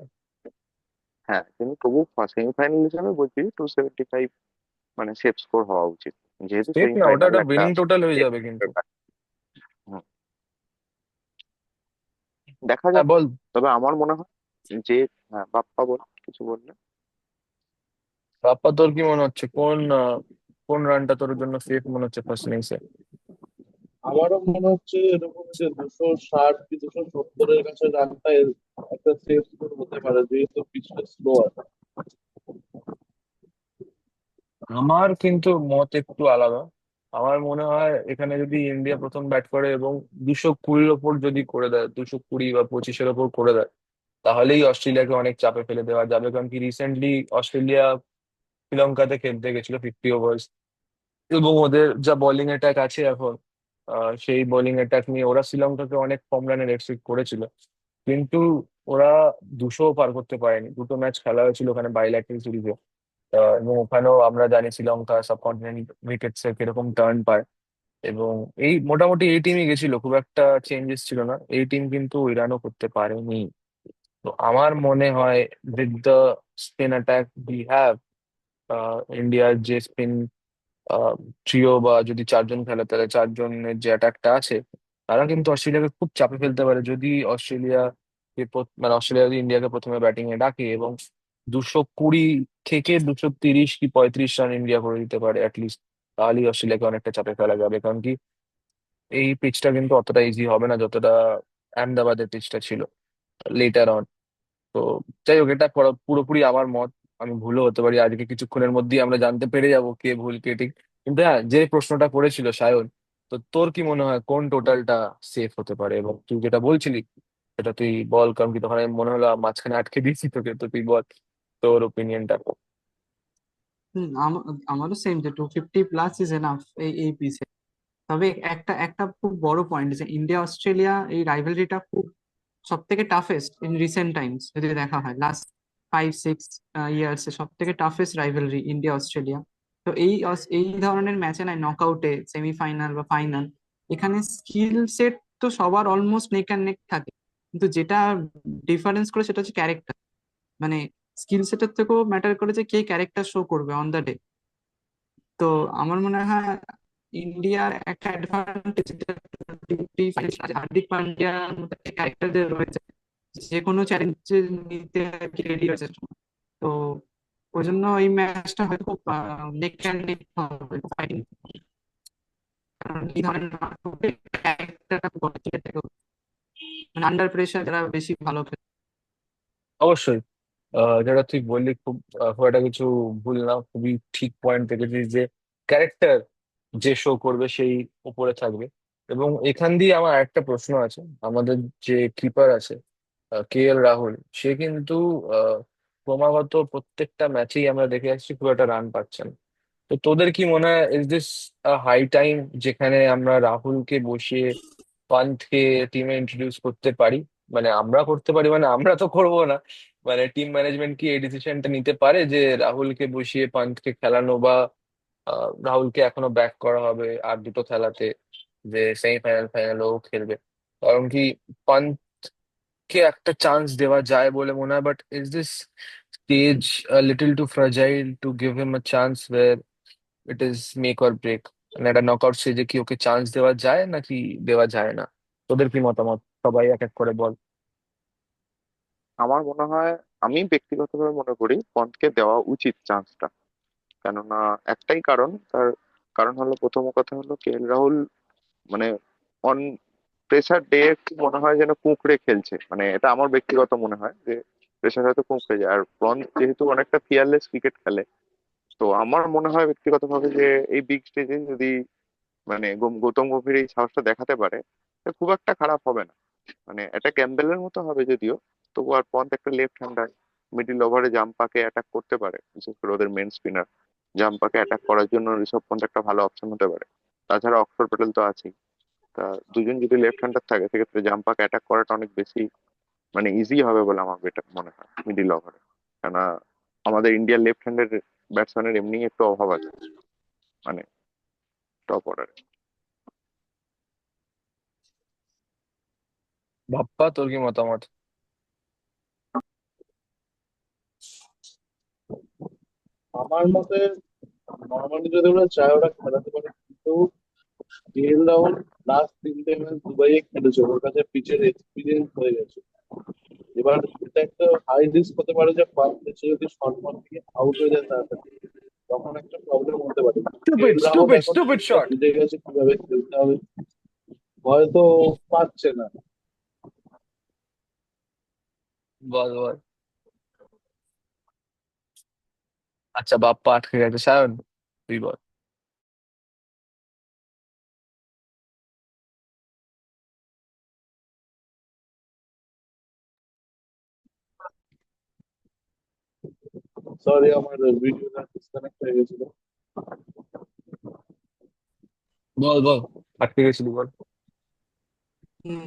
হ্যাঁ কিন্তু তবু সেমিফাইনাল হিসেবে বলছি 275 মানে সেভ স্কোর হওয়া উচিত, যেহেতু সেফ না, ওটা সেমিফাইনাল একটা একটা। উইনিং টোটাল হয়ে যাবে কিন্তু। হুম, দেখা হ্যাঁ যাক। বল। তবে আমার মনে হয় যে, হ্যাঁ বাপ্পা বল, কিছু বললে। বাপ্পা, তোর কি মনে হচ্ছে কোন রানটা তোর জন্য সেফ মনে হচ্ছে ফার্স্ট ইনিংসে? আমারও মনে হচ্ছে এরকম যে 260 কি 270-এর কাছে রানটা একটা সেফ স্কোর হতে পারে, যেহেতু পিচটা স্লো আছে। আমার কিন্তু মত একটু আলাদা। আমার মনে হয় এখানে যদি ইন্ডিয়া প্রথম ব্যাট করে এবং 220-র ওপর যদি করে দেয়, 220 বা 25-এর ওপর করে দেয়, তাহলেই অস্ট্রেলিয়াকে অনেক চাপে ফেলে দেওয়া যাবে। কারণ কি রিসেন্টলি অস্ট্রেলিয়া শ্রীলঙ্কাতে খেলতে গেছিল 50 ওভার্স, এবং ওদের যা বোলিং অ্যাটাক আছে এখন, সেই বোলিং অ্যাটাক নিয়ে ওরা শ্রীলঙ্কাকে অনেক কম রানে রেস্ট্রিক্ট করেছিল। কিন্তু ওরা 200 পার করতে পারেনি। দুটো ম্যাচ খেলা হয়েছিল ওখানে বাইল্যাটারাল সিরিজে, এবং ওখানেও আমরা জানি শ্রীলঙ্কা সাবকন্টিনেন্ট উইকেটস এ কিরকম টার্ন পায়। এবং এই মোটামুটি এই টিমই গেছিল, খুব একটা চেঞ্জেস ছিল না। এই টিম কিন্তু ওই রানও করতে পারেনি। তো আমার মনে হয় with the spin attack we have, ইন্ডিয়ার যে স্পিন ট্রিও বা যদি 4 জন খেলে তাহলে 4 জনের যে অ্যাটাকটা আছে, তারা কিন্তু অস্ট্রেলিয়াকে খুব চাপে ফেলতে পারে যদি মানে অস্ট্রেলিয়া যদি ইন্ডিয়াকে প্রথমে ব্যাটিং এ ডাকে, এবং 220 থেকে 230 কি 35 রান ইন্ডিয়া করে দিতে পারে অ্যাটলিস্ট, তাহলেই অস্ট্রেলিয়াকে অনেকটা চাপে ফেলা যাবে। কারণ কি এই পিচটা কিন্তু অতটা ইজি হবে না যতটা আহমেদাবাদের পিচটা ছিল লেটার অন। তো যাই হোক, এটা পুরোপুরি আমার মত, আমি ভুলও হতে পারি, আজকে কিছুক্ষণের মধ্যেই আমরা জানতে পেরে যাব কে ভুল কে ঠিক। কিন্তু হ্যাঁ, যে প্রশ্নটা করেছিল সায়ন, তো তোর কি মনে হয় কোন টোটালটা সেফ হতে পারে, এবং তুই যেটা বলছিলি সেটা তুই বল, কারণ কি তখন আমি মনে হলো মাঝখানে আটকে দিয়েছি তোকে, তো তুই বল তোর ওপিনিয়নটা। আমারও সেম, যে 250 প্লাস ইজ এনাফ এই এই পিচে। তবে একটা একটা খুব বড় পয়েন্ট, যে ইন্ডিয়া অস্ট্রেলিয়া এই রাইভালরিটা খুব সব থেকে টাফেস্ট ইন রিসেন্ট টাইমস, যদি দেখা হয় লাস্ট 5-6 ইয়ার্স এ সব থেকে টাফেস্ট রাইভালরি ইন্ডিয়া অস্ট্রেলিয়া। তো এই ধরনের ম্যাচে না, নকআউটে সেমিফাইনাল বা ফাইনাল, এখানে স্কিল সেট তো সবার অলমোস্ট নেক অ্যান্ড নেক থাকে, কিন্তু যেটা ডিফারেন্স করে সেটা হচ্ছে ক্যারেক্টার। মানে স্কিল সেটের থেকেও ম্যাটার করে যে কে ক্যারেক্টার শো করবে অন দ্য ডে। তো আমার মনে হয় ইন্ডিয়ার একটা অ্যাডভান্টেজ, হার্দিক পান্ডিয়ার মতো একটা ক্যারেক্টার রয়েছে, যে কোনো চ্যালেঞ্জ নিতে রেডি হয়েছে। তো ওই জন্য এই ম্যাচটা হয়তো খুব নেক অ্যান্ড নেক হবে, ফাইটিং। কারণ এই ধরনের ক্যারেক্টারটা মানে আন্ডার প্রেশার যারা বেশি ভালো খেলে। অবশ্যই। যেটা তুই বললি খুব একটা কিছু ভুল না, খুবই ঠিক পয়েন্ট দেখেছিস যে ক্যারেক্টার যে শো করবে সেই উপরে থাকবে। এবং এখান দিয়ে আমার একটা প্রশ্ন আছে, আমাদের যে কিপার আছে KL রাহুল, সে কিন্তু আহ, ক্রমাগত প্রত্যেকটা ম্যাচেই আমরা দেখে আসছি খুব একটা রান পাচ্ছেন। তো তোদের কি মনে হয়, ইজ দিস হাই টাইম যেখানে আমরা রাহুলকে বসিয়ে পান্থকে টিমে ইন্ট্রোডিউস করতে পারি? মানে আমরা করতে পারি, মানে আমরা তো করবো না, মানে টিম ম্যানেজমেন্ট কি এই ডিসিশনটা নিতে পারে যে রাহুলকে বসিয়ে পান্থকে খেলানো, বা রাহুলকে এখনো ব্যাক করা হবে আর দুটো খেলাতে, যে সেমিফাইনাল ফাইনালও খেলবে? কারণ কি পান্থকে একটা চান্স দেওয়া যায় বলে মনে হয়, but is this stage little too fragile to give him a chance it is make or break? মানে একটা নকআউট স্টেজে কি ওকে চান্স দেওয়া যায় নাকি দেওয়া যায় না? তোদের কি মতামত, সবাই এক এক করে বল। আমার মনে হয়, আমি ব্যক্তিগতভাবে মনে করি পন্থকে দেওয়া উচিত চান্সটা। কেননা একটাই কারণ, তার কারণ হলো, প্রথম কথা হলো KL রাহুল মানে অন প্রেসার ডে একটু মনে হয় যেন কুঁকড়ে খেলছে, মানে এটা আমার ব্যক্তিগত মনে হয় যে প্রেসার হয়তো কুঁকড়ে যায়। আর পন্থ যেহেতু অনেকটা ফিয়ারলেস ক্রিকেট খেলে, তো আমার মনে হয় ব্যক্তিগতভাবে যে এই বিগ স্টেজে যদি মানে গৌতম গম্ভীর এই সাহসটা দেখাতে পারে, তো খুব একটা খারাপ হবে না। মানে এটা ক্যাম্বেলের মতো হবে যদিও, তবু আর পন্থ একটা লেফট হ্যান্ডার, মিডিল ওভারে জাম্পাকে অ্যাটাক করতে পারে, বিশেষ করে ওদের মেন স্পিনার জাম্পাকে অ্যাটাক করার জন্য ঋষভ পন্থ একটা ভালো অপশন হতে পারে। তাছাড়া অক্ষর প্যাটেল তো আছেই। তা দুজন যদি লেফট হ্যান্ডার থাকে, সেক্ষেত্রে জাম্পাকে অ্যাটাক করাটা অনেক বেশি মানে ইজি হবে বলে আমার এটা মনে হয় মিডিল ওভারে। কেননা আমাদের ইন্ডিয়ার লেফট হ্যান্ডের ব্যাটসম্যানের এমনি একটু অভাব আছে, মানে টপ অর্ডারে। বাপ্পা, তোর কি মতামত? আমার মতে নর্মালি যদি ওরা চায় ওরা খেলাতে পারে, কিন্তু KL রাহুল লাস্ট 3টে ম্যাচ দুবাইয়ে খেলেছে, ওর কাছে পিচের এক্সপিরিয়েন্স হয়ে গেছে। এবার এটা একটা হাই রিস্ক হতে পারে যে ফার্স্ট ম্যাচে যদি শর্ট বল থেকে আউট হয়ে যায় তাড়াতাড়ি, তখন একটা প্রবলেম হতে পারে। স্টুপিড KL রাহুল স্টুপিড এখন স্টুপিড পিচটা শট। বুঝে গেছে কিভাবে খেলতে হবে, হয়তো পাচ্ছে না। বল বল। আচ্ছা, বাপ্পা আটকে গেছে, সায়ন তুই বল। সরি, আমার ভিডিওটা ডিসকানেক্ট হয়ে গেছিল। বল বল, আটকে গেছিলি বল।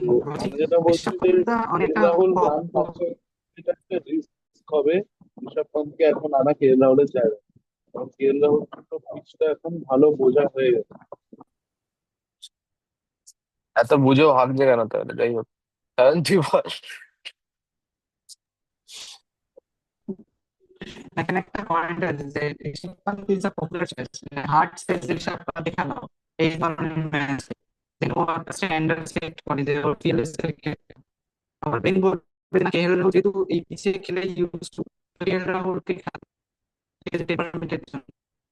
তো বলছি আমি যেটা বলছি ঋষভ যে পান্থ কেএল অনেকটা রাহুল রান পাচ্ছে, এটা একটা রিস্ক হবে। ঋষভ পন্থকে এখন আনা KL রাহুলের জায়গা, কারণ KL রাহুল কিন্তু পিচটা এখন ভালো বোঝা হয়ে গেছে। এত বুঝেও হাঁকছে কেন তাহলে? যাই হোক, সায়ন তুই বল। এখানে একটা পয়েন্ট আছে যে Rishabh Pant is a popular choice, hard space Rishabh Pant খেলা এই ধরনের ম্যাচ। দেন ও একটা স্ট্যান্ডার্ড সেট করে যে ওর পিএলএস এর ক্রিকেট। আবার বেঙ্গল না কেএল রাহুল যেহেতু এই পিচে খেলে ইউজ টু, কেএল রাহুলকে টেম্পারমেন্টের জন্য।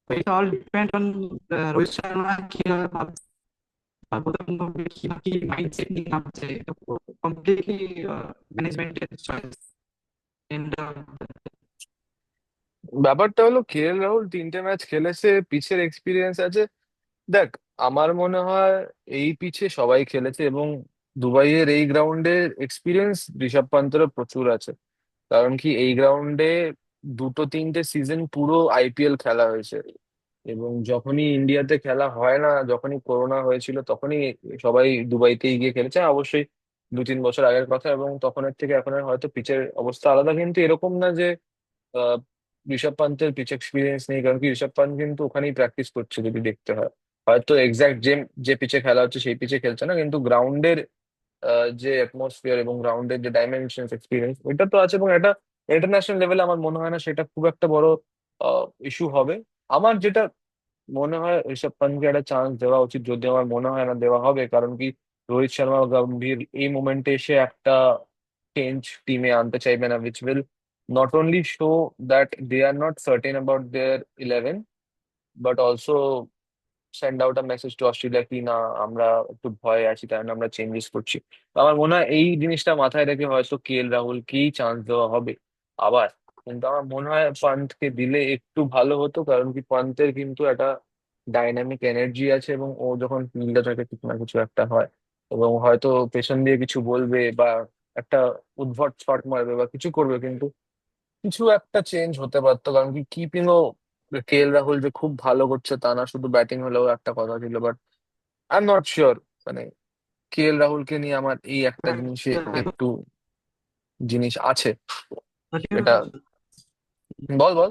তো এটা all depend on Rohit Sharma কিভাবে ভাবছে বা গৌতম গম্ভীর কি মাইন্ডসেট নিয়ে ভাবছে, এটা কমপ্লিটলি ম্যানেজমেন্টের চয়েস। ব্যাপারটা হলো কেএল রাহুল 3টে ম্যাচ খেলেছে, পিচের এক্সপিরিয়েন্স আছে। দেখ, আমার মনে হয় এই পিচে সবাই খেলেছে, এবং দুবাইয়ের এই গ্রাউন্ডের এক্সপিরিয়েন্স ঋষভ পান্তেরও প্রচুর আছে। কারণ কি, এই গ্রাউন্ডে 2-3টে সিজন পুরো আইপিএল খেলা হয়েছে। এবং যখনই ইন্ডিয়াতে খেলা হয় না, যখনই করোনা হয়েছিল, তখনই সবাই দুবাইতে গিয়ে খেলেছে। অবশ্যই 2-3 বছর আগের কথা, এবং তখনের থেকে এখনের হয়তো পিচের অবস্থা আলাদা, কিন্তু এরকম না যে আহ, ঋষভ পান্তের পিচ এক্সপিরিয়েন্স নেই। কারণ কি, ঋষভ পান্ত কিন্তু ওখানেই প্র্যাকটিস করছে যদি দেখতে হয়। হয়তো এক্সাক্ট যে যে পিচে খেলা হচ্ছে সেই পিচে খেলছে না, কিন্তু গ্রাউন্ডের যে অ্যাটমসফিয়ার এবং গ্রাউন্ডের যে ডাইমেনশন এক্সপিরিয়েন্স, ওইটা তো আছে। এবং এটা ইন্টারন্যাশনাল লেভেলে আমার মনে হয় না সেটা খুব একটা বড় ইস্যু হবে। আমার যেটা মনে হয়, ঋষভ পান্তকে একটা চান্স দেওয়া উচিত, যদি আমার মনে হয় না দেওয়া হবে। কারণ কি, রোহিত শর্মা ও গম্ভীর এই মোমেন্টে এসে একটা চেঞ্জ টিমে আনতে চাইবে না, which will not only show that they are not certain about their eleven, but also send out a message to Australia কি না, আমরা একটু ভয়ে আছি, কারণ আমরা চেঞ্জেস করছি। তো আমার মনে হয় এই জিনিসটা মাথায় রেখে হয়তো কেএল রাহুলকেই চান্স দেওয়া হবে আবার। কিন্তু আমার মনে হয় পান্থকে দিলে একটু ভালো হতো, কারণ কি, পান্থের কিন্তু একটা ডাইনামিক এনার্জি আছে, এবং ও যখন ফিল্ডে থাকে কিছু না কিছু একটা হয়। এবং হয়তো পেছন দিয়ে কিছু বলবে বা একটা উদ্ভট শট মারবে বা কিছু করবে, কিন্তু কিছু একটা চেঞ্জ হতে পারতো। কারণ কি, কিপিংও কেএল রাহুল যে খুব ভালো করছে তা না, শুধু ব্যাটিং হলেও একটা কথা ছিল। But I am not sure, মানে কেএল রাহুলকে নিয়ে আমার এই একটা জিনিসে একটু জিনিস আছে। এটা বল বল।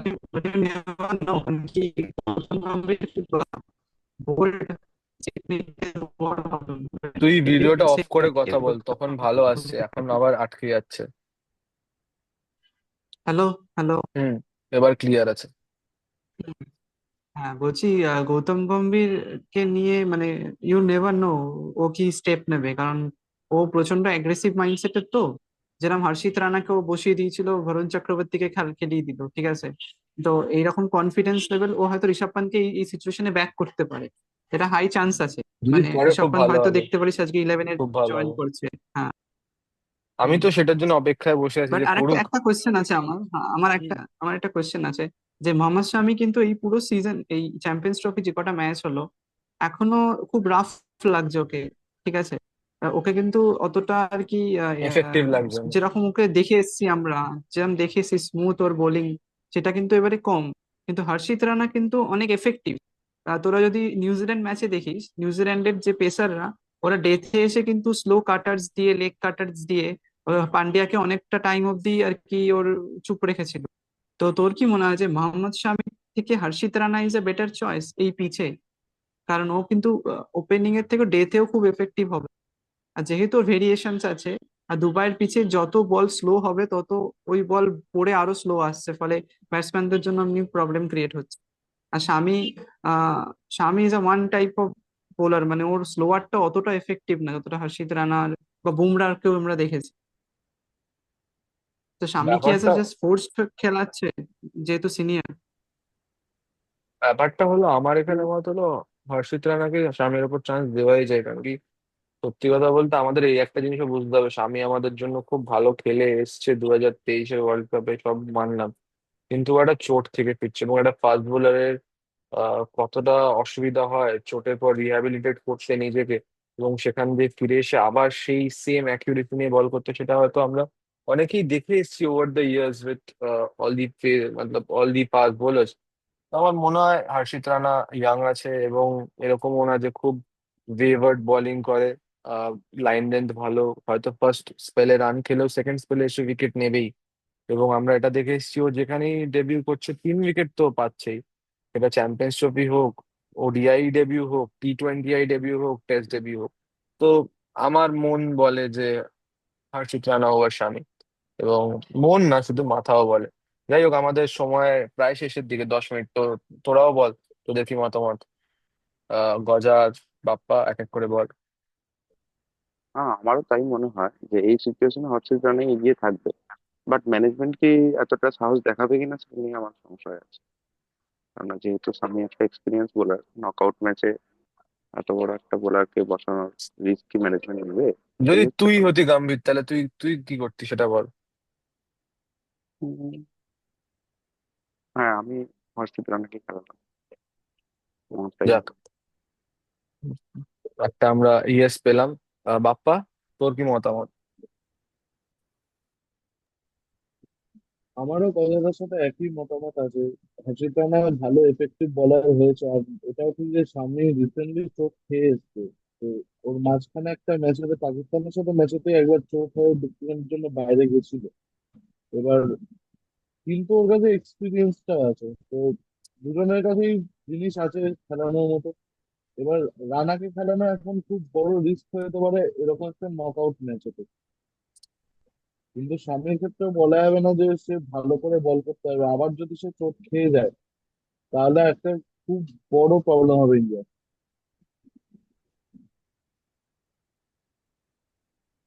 তুই ভিডিওটা অফ করে কথা বল, তখন ভালো আসছে, এখন আবার আটকে যাচ্ছে। Hello, hello. হুম, এবার ক্লিয়ার আছে। হ্যাঁ, বলছি গৌতম গম্ভীর কে নিয়ে মানে ইউ নেভার নো ও কি স্টেপ নেবে, কারণ ও প্রচন্ড অ্যাগ্রেসিভ মাইন্ডসেটের। তো যেরকম হর্ষিত রানাকে ও বসিয়ে দিয়েছিল, বরুণ চক্রবর্তীকে খেলিয়ে দিল, ঠিক আছে। তো এইরকম কনফিডেন্স লেভেল ও হয়তো ঋষভ পান্তকে এই সিচুয়েশনে ব্যাক করতে পারে। এটা হাই চান্স আছে। যদি মানে করে ঋষভ খুব পান্ত ভালো হয়তো হবে, দেখতে পারিস আজকে ইলেভেনে খুব ভালো জয়েন হবে। করছে। হ্যাঁ। আমি তো সেটার জন্য অপেক্ষায় বসে আছি বাট যে আরেকটা করুক। একটা কোয়েশ্চেন আছে আমার, হ্যাঁ, আমার একটা কোয়েশ্চেন আছে যে মোহাম্মদ শামি কিন্তু এই পুরো সিজন, এই চ্যাম্পিয়ন্স ট্রফি যে কটা ম্যাচ হলো, এখনো খুব রাফ লাগছে ওকে, ঠিক আছে। ওকে কিন্তু অতটা আর কি এফেক্টিভ লাগছে না। যেরকম ওকে দেখে এসেছি আমরা, যেরকম দেখে এসেছি স্মুথ ওর বোলিং, সেটা কিন্তু এবারে কম। কিন্তু হর্ষিত রানা কিন্তু অনেক এফেক্টিভ। তোরা যদি নিউজিল্যান্ড ম্যাচে দেখিস, নিউজিল্যান্ডের যে পেসাররা, ওরা ডেথে এসে কিন্তু স্লো কাটার্স দিয়ে, লেগ কাটার্স দিয়ে পান্ডিয়াকে অনেকটা টাইম অব্দি আর কি ওর চুপ রেখেছিল। তো তোর কি মনে হয় যে মোহাম্মদ শামি থেকে Harshit Rana is a better choice এই পিচে? কারণ ও কিন্তু ওপেনিং এর থেকে ডেথেও খুব এফেক্টিভ হবে। আর যেহেতু ওর ভেরিয়েশনস আছে, আর দুবাইয়ের পিচে যত বল স্লো হবে তত ওই বল পড়ে আরো স্লো আসছে, ফলে ব্যাটসম্যানদের জন্য এমনি প্রবলেম ক্রিয়েট হচ্ছে। আর uh Shami is a one type of bowler, মানে ওর স্লোয়ারটা অতটা এফেক্টিভ না যতটা হর্ষিত রানার বা বুমরাহকেও আমরা দেখেছি। তো শামি কি অ্যাজ এ ব্যাপারটা জাস্ট ফোর্স খেলাচ্ছে যেহেতু সিনিয়র? ব্যাপারটা হলো, আমার এখানে মত হলো হর্ষিত রানাকে স্বামীর ওপর চান্স দেওয়াই যায়। কারণ কি, সত্যি কথা বলতে আমাদের এই একটা জিনিসও বুঝতে হবে, স্বামী আমাদের জন্য খুব ভালো খেলে এসছে 2023-এর ওয়ার্ল্ড কাপে, সব মানলাম। কিন্তু ও একটা চোট থেকে ফিরছে, এবং একটা ফাস্ট বোলারের কতটা অসুবিধা হয় চোটের পর রিহ্যাবিলিটেট করতে নিজেকে, এবং সেখান দিয়ে ফিরে এসে আবার সেই সেম অ্যাকিউরেসি নিয়ে বল করতে। সেটা হয়তো আমরা অনেকেই দেখে এসেছি over the years with all the Matlab all the fast bowlers. আমার মনে হয় হর্ষিত রানা ইয়াং আছে, এবং এরকমও না যে খুব ওয়েভার্ড বোলিং করে। লাইন লেন্থ ভালো, হয়তো ফার্স্ট স্পেলে রান খেলেও সেকেন্ড স্পেলে এসে উইকেট নেবেই। এবং আমরা এটা দেখে এসেছি, ও যেখানেই ডেবিউ করছে 3 উইকেট তো পাচ্ছেই। এটা চ্যাম্পিয়ন্স ট্রফি হোক, ওডিআই ডেবিউ হোক, T20 ডেবিউ হোক, টেস্ট ডেবিউ হোক। তো আমার মন বলে যে হর্ষিত রানা ওভার শামি। এবং মন না, শুধু মাথাও বলে। যাই হোক, আমাদের সময় প্রায় শেষের দিকে, 10 মিনিট তো। তোরাও বল, তোদের কি মতামত? গজা, বাপ্পা, এক এক করে বল। হ্যাঁ, আমারও তাই মনে হয় যে এই সিচুয়েশনে হর্ষিত রানা এগিয়ে থাকবে। বাট ম্যানেজমেন্ট কি এতটা সাহস দেখাবে কিনা সেটা নিয়ে আমার সংশয় আছে। কারণ যেহেতু সামি একটা এক্সপিরিয়েন্স বোলার, নকআউট ম্যাচে এত বড় একটা বোলারকে বসানোর রিস্ক কি ম্যানেজমেন্ট নেবে? যদি এটাই হচ্ছে তুই কথা। হতি গম্ভীর, তাহলে তুই তুই কি করতি সেটা বল। উম, হ্যাঁ, আমি হর্ষিত রানাকে খেলাতাম আমার তাই যাক, মনে হয়। একটা আমরা ইয়েস পেলাম। বাপ্পা, তোর কি মতামত? আমারও কথাটার সাথে একই মতামত আছে। হর্ষিত রানা ভালো এফেক্টিভ বলার হয়েছে, আর এটাও ঠিক যে সামনে রিসেন্টলি চোট খেয়ে এসছে। তো ওর মাঝখানে একটা ম্যাচেতে পাকিস্তানের সাথে ম্যাচেতে একবার চোট হয়ে দু তিনের জন্য বাইরে গেছিল। এবার কিন্তু ওর কাছে এক্সপিরিয়েন্সটা আছে তো, দুজনের কাছেই জিনিস আছে খেলানোর মতো। এবার রানাকে খেলানো এখন খুব বড় রিস্ক হয়ে যেতে পারে এরকম একটা নক আউট ম্যাচে। কিন্তু সামনের ক্ষেত্রেও বলা যাবে না যে সে ভালো করে বল করতে হবে, আবার যদি সে চোট খেয়ে যায় তাহলে একটা খুব বড় প্রবলেম হবে ইন্ডিয়া।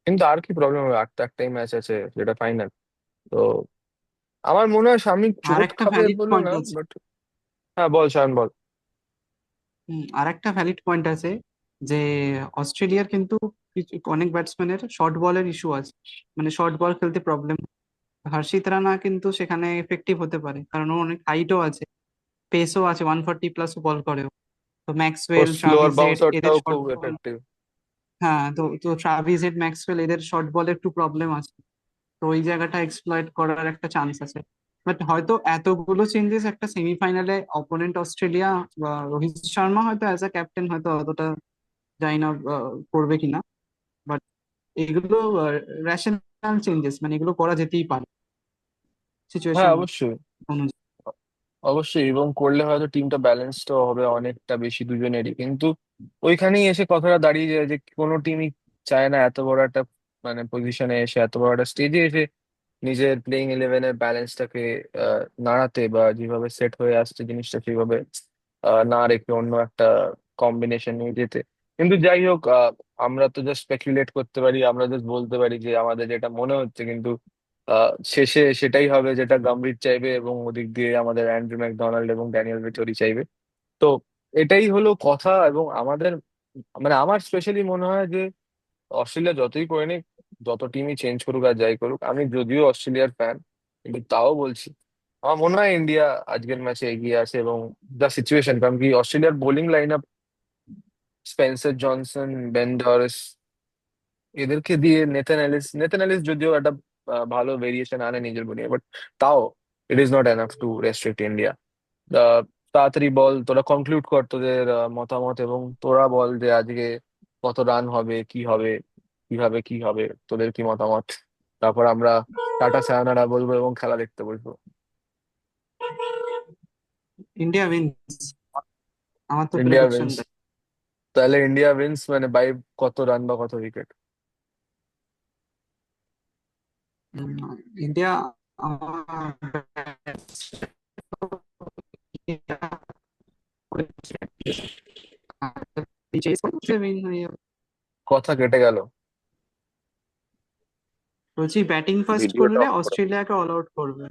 কিন্তু আর কি প্রবলেম হবে, আর তো একটাই ম্যাচ আছে, যেটা ফাইনাল। তো আমার মনে হয় সামনে আর চোট একটা খাবে ভ্যালিড বলে পয়েন্ট না, আছে। বাট হ্যাঁ বল শায়ন বল। আর একটা ভ্যালিড পয়েন্ট আছে যে অস্ট্রেলিয়ার কিন্তু অনেক ব্যাটসম্যানের শর্ট বলের ইস্যু আছে, মানে শর্ট বল খেলতে প্রবলেম। হর্ষিত রানা কিন্তু সেখানে এফেক্টিভ হতে পারে, কারণ ও অনেক হাইটও আছে, পেসও আছে, 140 প্লাস বল করে ও। তো ওর ম্যাক্সওয়েল, স্লোয়ার ট্রাভিস হেড এদের বাউন্সারটাও শর্ট খুব বল। এফেক্টিভ। হ্যাঁ, তো তো ট্রাভিস হেড, ম্যাক্সওয়েল এদের শর্ট বলে একটু প্রবলেম আছে। তো ওই জায়গাটা এক্সপ্লয়েট করার একটা চান্স আছে। বাট হয়তো এতগুলো চেঞ্জেস একটা সেমিফাইনালে, অপোনেন্ট অস্ট্রেলিয়া, বা রোহিত শর্মা হয়তো অ্যাজ আ ক্যাপ্টেন হয়তো অতটা জানি না করবে কিনা। বাট এগুলো রেশনাল চেঞ্জেস, মানে এগুলো করা যেতেই পারে হ্যাঁ সিচুয়েশন অবশ্যই, অনুযায়ী। অবশ্যই, এবং করলে হয়তো টিমটা ব্যালেন্সড হবে অনেকটা বেশি দুজনেরই। কিন্তু ওইখানেই এসে কথাটা দাঁড়িয়ে যায় যে কোনো টিমই চায় না এত বড় একটা মানে পজিশনে এসে, এত বড় একটা স্টেজে এসে নিজের প্লেইং ইলেভেনের ব্যালেন্সটাকে নাড়াতে, বা যেভাবে সেট হয়ে আসছে জিনিসটা সেভাবে না রেখে অন্য একটা কম্বিনেশন নিয়ে যেতে। কিন্তু যাই হোক, আমরা তো জাস্ট স্পেকুলেট করতে পারি, আমরা জাস্ট বলতে পারি যে আমাদের যেটা মনে হচ্ছে। কিন্তু শেষে সেটাই হবে যেটা গম্ভীর চাইবে, এবং ওদিক দিয়ে আমাদের অ্যান্ড্রু ম্যাকডোনাল্ড এবং ড্যানিয়েল ভেটরি চাইবে। তো এটাই হলো কথা। এবং আমাদের মানে আমার স্পেশালি মনে হয় যে অস্ট্রেলিয়া যতই করে নিক, যত টিমই চেঞ্জ করুক আর যাই করুক, আমি যদিও অস্ট্রেলিয়ার ফ্যান, কিন্তু তাও বলছি আমার মনে হয় ইন্ডিয়া আজকের ম্যাচে এগিয়ে আছে। এবং যা সিচুয়েশন, কারণ কি অস্ট্রেলিয়ার bowling line up, Spencer Johnson, Ben Dwarshuis, এদেরকে দিয়ে নেথান এলিস যদিও একটা ভালো ভেরিয়েশন আনে নিজের বোলিং, বাট তাও it is not enough to restrict India. তাড়াতাড়ি বল, তোরা কনক্লুড কর তোদের মতামত, এবং তোরা বল যে আজকে কত রান হবে, কি হবে, কিভাবে কি হবে, তোদের কি মতামত। তারপর আমরা টাটা সায়োনারা বলবো এবং খেলা দেখতে বসবো। ইন্ডিয়া উইন্স, আমার তো ইন্ডিয়া প্রেডিকশন। উইন্স, তাহলে ইন্ডিয়া উইন্স মানে বাই কত রান বা কত উইকেট? ইন্ডিয়া কথা কেটে গেল। বলছি ব্যাটিং ফার্স্ট ভিডিওটা করলে অফ করো। অস্ট্রেলিয়াকে অল আউট করবে।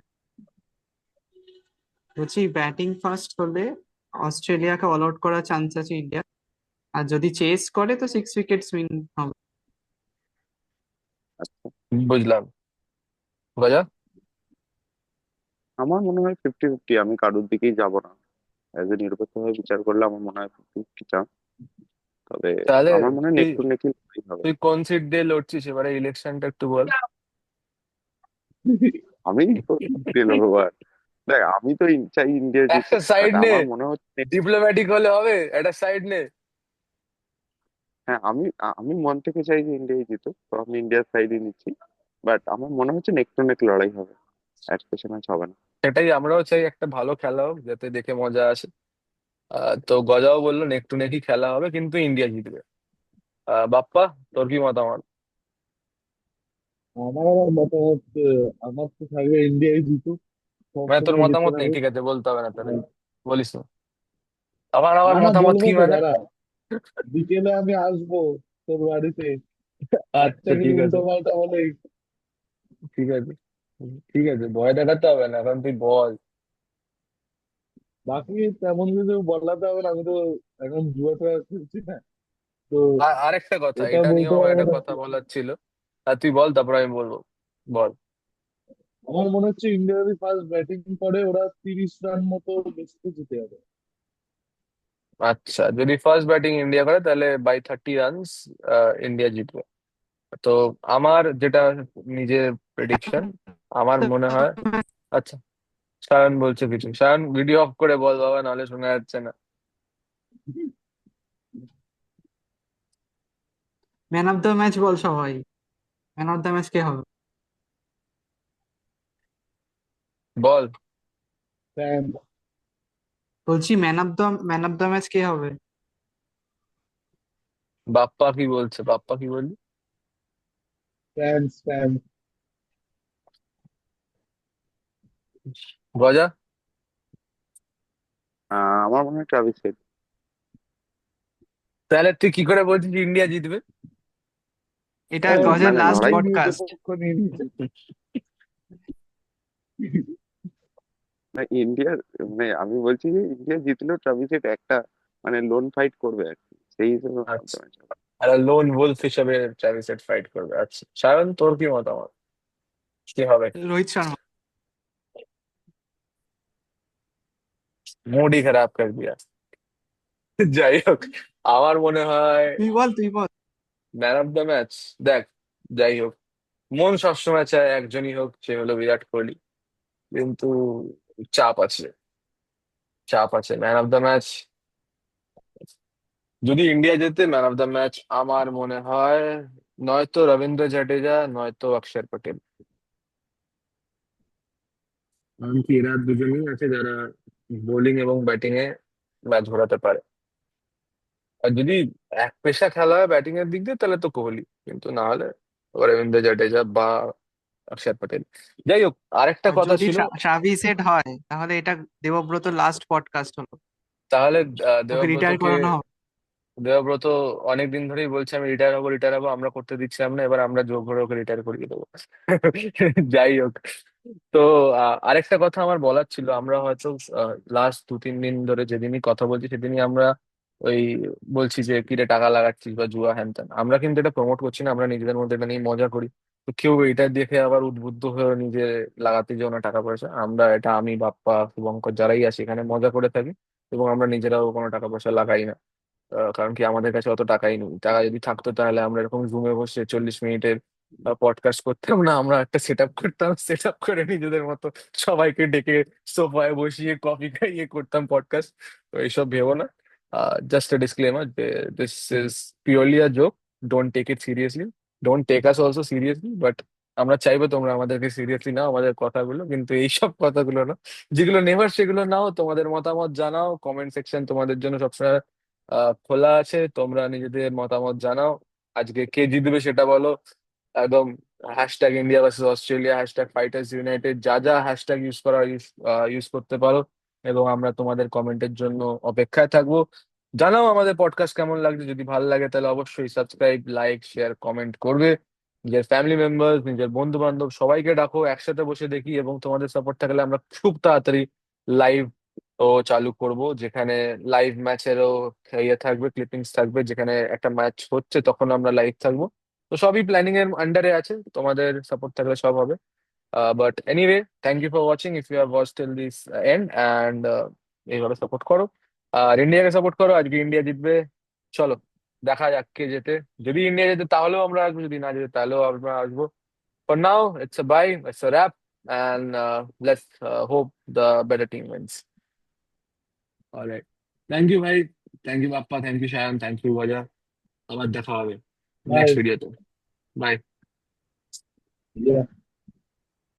বলছি ব্যাটিং ফার্স্ট করলে অস্ট্রেলিয়াকে অল আউট করার চান্স আছে ইন্ডিয়া। আর যদি চেস করে তো 6 উইকেটস উইন হবে। আচ্ছা, বুঝলাম। গজা, আমার মনে হয় 50-50। আমি কারোর দিকেই যাব না। এজ এ নিরপেক্ষভাবে বিচার করলে আমার মনে হয় 50-50 চান্স। তবে তাহলে আমার মনে হয় তুই নেক টু নেকই হবে। তুই কোন সিট দিয়ে লড়ছিস এবারে ইলেকশনটা একটু বল। আমি দিল বাবার। দেখ, আমি তো চাই ইন্ডিয়া একটা জিতুক, সাইড বাট নে, আমার মনে হচ্ছে। ডিপ্লোম্যাটিক হলে হবে, একটা সাইড নে। হ্যাঁ, আমি মন থেকে চাই যে ইন্ডিয়াই জিতুক, তো আমি ইন্ডিয়ার সাইডই নিচ্ছি। বাট আমার মনে হচ্ছে নেক টু নেক লড়াই হবে, এক পেছনে ম্যাচ হবে না। সেটাই আমরাও চাই, একটা ভালো খেলা হোক যাতে দেখে মজা আসে। তো গজাও বললো নেক টু নেকই খেলা হবে, কিন্তু ইন্ডিয়া জিতবে। বাপ্পা, তোর কি মতামত? আমার আমার মতামত, আমার তো থাকবে ইন্ডিয়াই জিতুক, মানে তোর সবসময় জিতে মতামত নেই, থাকুক। ঠিক আছে, বলতে হবে না তাহলে, আর বলিস না। আবার না আমার না, মতামত বলবো কি তো মানে? দাঁড়া, বিকেলে আমি আসবো তোর বাড়িতে, আচ্ছা একটাকে ঠিক আছে, উল্টো পাল্টা বলে। ঠিক আছে, ঠিক আছে, ভয় দেখাতে হবে না, এখন তুই বল। বাকি তেমন কিছু বলাতে হবে না, আমি তো এখন জুয়া টুয়া খেলছি না তো। আর আরেকটা কথা, এটা এটা বলতে নিয়েও আমার পারবো একটা না। কথা বলার ছিল। আর তুই বল, তারপর আমি বলবো। বল। আমার মনে হচ্ছে ইন্ডিয়া যদি ফার্স্ট ব্যাটিং করে ওরা 30 রান মতো বেশিতে জিতে যাবে। আচ্ছা, যদি ফার্স্ট ব্যাটিং ইন্ডিয়া করে তাহলে বাই 30 রানস ইন্ডিয়া জিতবে। তো আমার যেটা নিজের প্রেডিকশন, আমার মনে হয়। আচ্ছা, সায়ন বলছে কিছু, সায়ন ভিডিও অফ করে বল বাবা, নাহলে শোনা যাচ্ছে না। Man of the match ball সবাই। ম্যান অফ দ্য ম্যাচ কে হবে? বল। ফ্যান। বলছি ম্যান অফ দ্য ম্যাচ কে হবে? বাপ্পা কি বলছে, বাপ্পা কি বললি? ফ্যান। গজা। আমার মনে হয় ট্রাভিস হেড। তাহলে তুই কি করে বলছিস ইন্ডিয়া জিতবে? এটা ও গজের মানে লাস্ট লড়াই। নিয়ে নিয়েছে, পডকাস্ট। পক্ষ নিয়ে নিয়েছে। না ইন্ডিয়ার, মানে আমি বলছি যে ইন্ডিয়া জিতলেও ট্রাভিস হেড একটা মানে লোন ফাইট করবে আর কি, সেই হিসেবে man of the আচ্ছা, match হবে। আর লোন wolf হিসাবে ট্রাভিস হেড ফাইট করবে। আচ্ছা সায়ন, তোর কি মতামত, কি হবে? রোহিত শর্মা। মুড ही खराब कर दिया। যাই হোক, আমার মনে হয় তুই বল। ম্যান অফ দ্য ম্যাচ, দেখ, যাই হোক, মন সবসময় চায় একজনই হোক, সে হলো বিরাট কোহলি। কিন্তু চাপ আছে, চাপ আছে। ম্যান অফ দ্য ম্যাচ, যদি ইন্ডিয়া জেতে, ম্যান অফ দ্য ম্যাচ আমার মনে হয় নয়তো রবীন্দ্র জাডেজা, নয়তো অক্ষর পটেল। এমনকি এরা দুজনেই আছে যারা বোলিং এবং ব্যাটিং এ ম্যাচ ঘোরাতে পারে। আর যদি এক পেশা খেলা হয় ব্যাটিং এর দিক দিয়ে, তাহলে তো কোহলি। কিন্তু না হলে রবীন্দ্র জাডেজা বা অক্ষর পটেল। যাই হোক, আরেকটা আর কথা যদি ছিল। ট্রাভিস হেড হয় তাহলে এটা দেবব্রত লাস্ট পডকাস্ট হলো। তাহলে ওকে রিটায়ার দেবব্রতকে, করানো হবে। দেবব্রত অনেকদিন ধরেই বলছে আমি রিটায়ার হবো, রিটায়ার হবো, আমরা করতে দিচ্ছিলাম না, এবার আমরা জোর করে ওকে রিটায়ার করিয়ে দেবো। যাই হোক, তো আরেকটা কথা আমার বলার ছিল। আমরা হয়তো লাস্ট 2-3 দিন ধরে যেদিনই কথা বলছি সেদিনই আমরা ওই বলছি যে কিরে টাকা লাগাচ্ছিস বা জুয়া হ্যান ত্যান, আমরা কিন্তু এটা প্রমোট করছি না, আমরা নিজেদের মধ্যে এটা নিয়ে মজা করি। তো কেউ এটা দেখে আবার উদ্বুদ্ধ হয়ে নিজে লাগাতে যেও না টাকা পয়সা। আমরা এটা, আমি, বাপ্পা, শুভঙ্কর যারাই আছি এখানে মজা করে থাকি, এবং আমরা নিজেরাও কোনো টাকা পয়সা লাগাই না। কারণ কি, আমাদের কাছে অত টাকাই নেই। টাকা যদি থাকতো তাহলে আমরা এরকম জুমে বসে 40 মিনিটের পডকাস্ট করতাম না, আমরা একটা সেট আপ করতাম, সেট আপ করে নিজেদের মতো সবাইকে ডেকে সোফায় বসিয়ে কফি খাইয়ে করতাম পডকাস্ট। তো এইসব ভেবো না। Just a disclaimer, this is purely a joke, don't take it seriously, don't take us also seriously. But আমরা চাইবো তোমরা আমাদেরকে সিরিয়াসলি নাও, আমাদের কথাগুলো, কিন্তু এইসব কথাগুলো না। যেগুলো নেভার সেগুলো নাও। তোমাদের মতামত জানাও, কমেন্ট সেকশন তোমাদের জন্য সবসময় খোলা আছে, তোমরা নিজেদের মতামত জানাও। আজকে কে জিতবে সেটা বলো, একদম hashtag India versus Australia, hashtag fighters United, যা যা হ্যাশট্যাগ ইউজ করা ইউজ করতে পারো। এবং আমরা তোমাদের কমেন্টের জন্য অপেক্ষায় থাকবো। জানাও আমাদের পডকাস্ট কেমন লাগছে, যদি ভালো লাগে তাহলে অবশ্যই সাবস্ক্রাইব, লাইক, শেয়ার, কমেন্ট করবে। নিজের ফ্যামিলি মেম্বার, নিজের বন্ধু বান্ধব সবাইকে ডাকো, একসাথে বসে দেখি। এবং তোমাদের সাপোর্ট থাকলে আমরা খুব তাড়াতাড়ি লাইভ ও চালু করব, যেখানে লাইভ ম্যাচেরও ইয়ে থাকবে, ক্লিপিংস থাকবে, যেখানে একটা ম্যাচ হচ্ছে তখন আমরা লাইভ থাকবো। তো সবই প্ল্যানিং এর আন্ডারে আছে, তোমাদের সাপোর্ট থাকলে সব হবে। But anyway, thank you for watching, if you have watch till this end, and এইভাবে সাপোর্ট করো। আর ইন্ডিয়াকে সাপোর্ট করো, আজকে ইন্ডিয়া জিতবে। চলো, দেখা যাক কে জেতে। যদি ইন্ডিয়া জেতে তাহলেও আমরা আসবো, যদি না জেতে তাহলেও আমরা আসবো। For now it's a bye, it's a wrap, and let's hope the better team wins. Alright, thank you ভাই, thank you Bappa, thank you Sayan, thank you Goja. আবার দেখা হবে ভাই। নেক্সট ভিডিওতে। বাই।